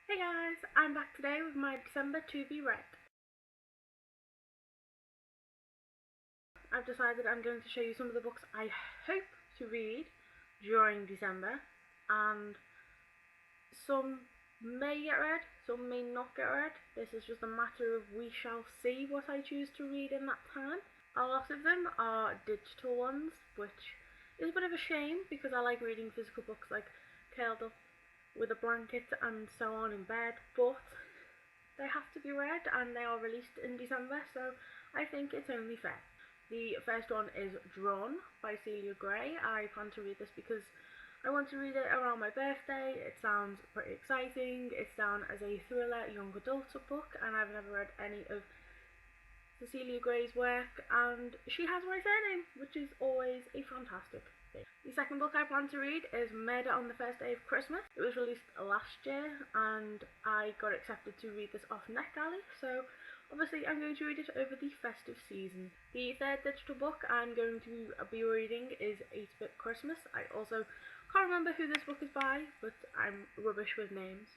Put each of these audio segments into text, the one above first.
Hey guys, I'm back today with my December to be read. I've decided I'm going to show you some of the books I hope to read during December, and some may get read, some may not get read. This is just a matter of we shall see what I choose to read in that time. A lot of them are digital ones, which is a bit of a shame because I like reading physical books like curled up with a blanket and so on in bed, but they have to be read and they are released in December, so I think it's only fair. The first one is Drawn by Celia Gray. I plan to read this because I want to read it around my birthday. It sounds pretty exciting. It's down as a thriller young adult book, and I've never read any of Cecilia Gray's work, and she has my surname, which is always a fantastic thing. The second book I plan to read is Murder on the First Day of Christmas. It was released last year, and I got accepted to read this off NetGalley, so obviously I'm going to read it over the festive season. The third digital book I'm going to be reading is 8-Bit Christmas. I also can't remember who this book is by, but I'm rubbish with names.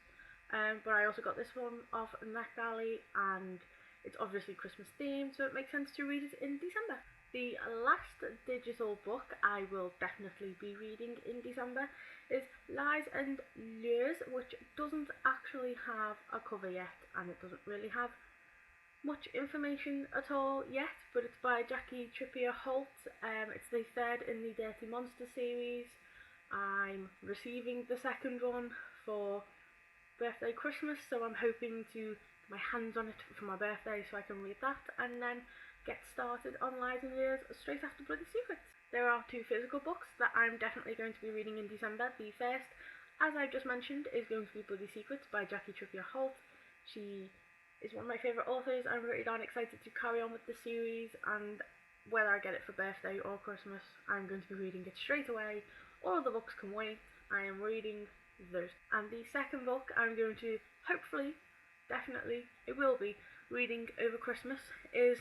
But I also got this one off NetGalley, and it's obviously Christmas themed, so it makes sense to read it in December. The last digital book I will definitely be reading in December is Lies and Lures, which doesn't actually have a cover yet, and it doesn't really have much information at all yet, but it's by Jackie Trippier Holt. It's the third in the Dirty Monster series. I'm receiving the second one for birthday Christmas, so I'm hoping to get my hands on it for my birthday so I can read that and then get started on Lies and Lures straight after Bloody Secrets. There are two physical books that I'm definitely going to be reading in December. The first, as I just mentioned, is going to be Bloody Secrets by Jackie Trippier Holt. She is one of my favourite authors. I'm really darn excited to carry on with the series, and whether I get it for birthday or Christmas, I'm going to be reading it straight away. All of the books can wait. I am reading those. And the second book I'm going to hopefully, definitely, it will be reading over Christmas is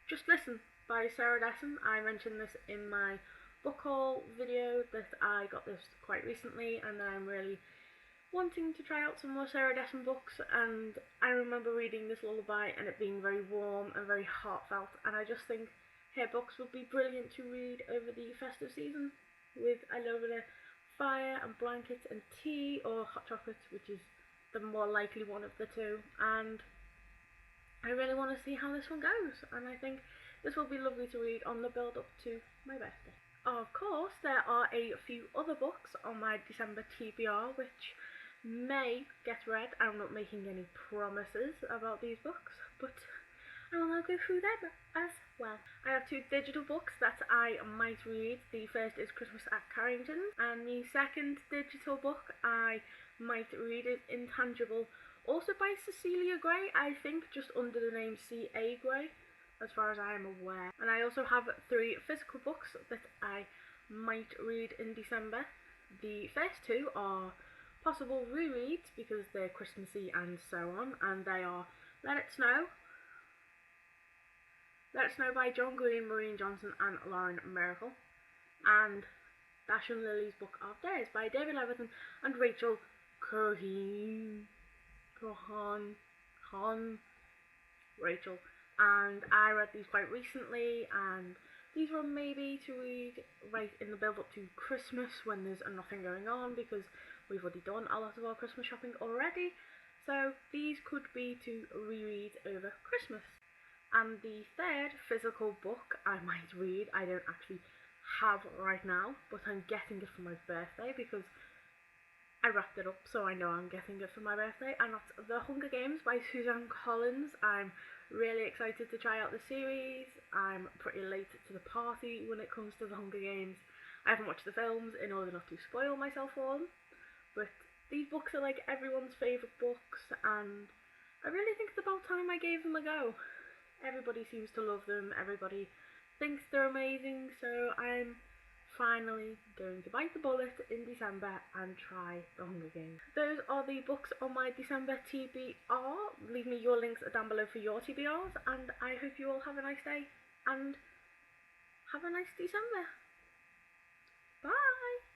Just Listen by Sarah Dessen. I mentioned this in my book haul video that I got this quite recently, and I'm really wanting to try out some more Sarah Dessen books, and I remember reading this lullaby and it being very warm and very heartfelt, and I just think her books would be brilliant to read over the festive season with a little bit of fire and blankets and tea or hot chocolate, which is the more likely one of the two, and I really want to see how this one goes, and I think this will be lovely to read on the build up to my birthday. Of course, there are a few other books on my December TBR which may get read. I'm not making any promises about these books, but I will now go through them as well. I have two digital books that I might read. The first is Christmas at Carrington's, and the second digital book I might read is Intangible, also by Cecilia Gray, I think just under the name C.A. Gray, as far as I am aware. And I also have three physical books that I might read in December. The first two are possible rereads because they're Christmassy and so on, and they are Let It Snow by John Green, Maureen Johnson and Lauren Miracle, and Dash and Lily's Book of Days by David Levitan and Rachel Rachel. And I read these quite recently, and these were maybe to read right in the build up to Christmas when there's nothing going on, because we've already done a lot of our Christmas shopping already, so these could be to reread over Christmas. And the third physical book I might read, I don't actually have right now, but I'm getting it for my birthday because I wrapped it up, so I know I'm getting it for my birthday, and that's The Hunger Games by Suzanne Collins. I'm really excited to try out the series. I'm pretty late to the party when it comes to The Hunger Games. I haven't watched the films in order not to spoil myself for them, but these books are like everyone's favourite books, and I really think it's about time I gave them a go. Everybody seems to love them, everybody thinks they're amazing, so I'm finally going to bite the bullet in December and try The Hunger Games. Those are the books on my December TBR. Leave me your links down below for your TBRs, and I hope you all have a nice day and have a nice December. Bye!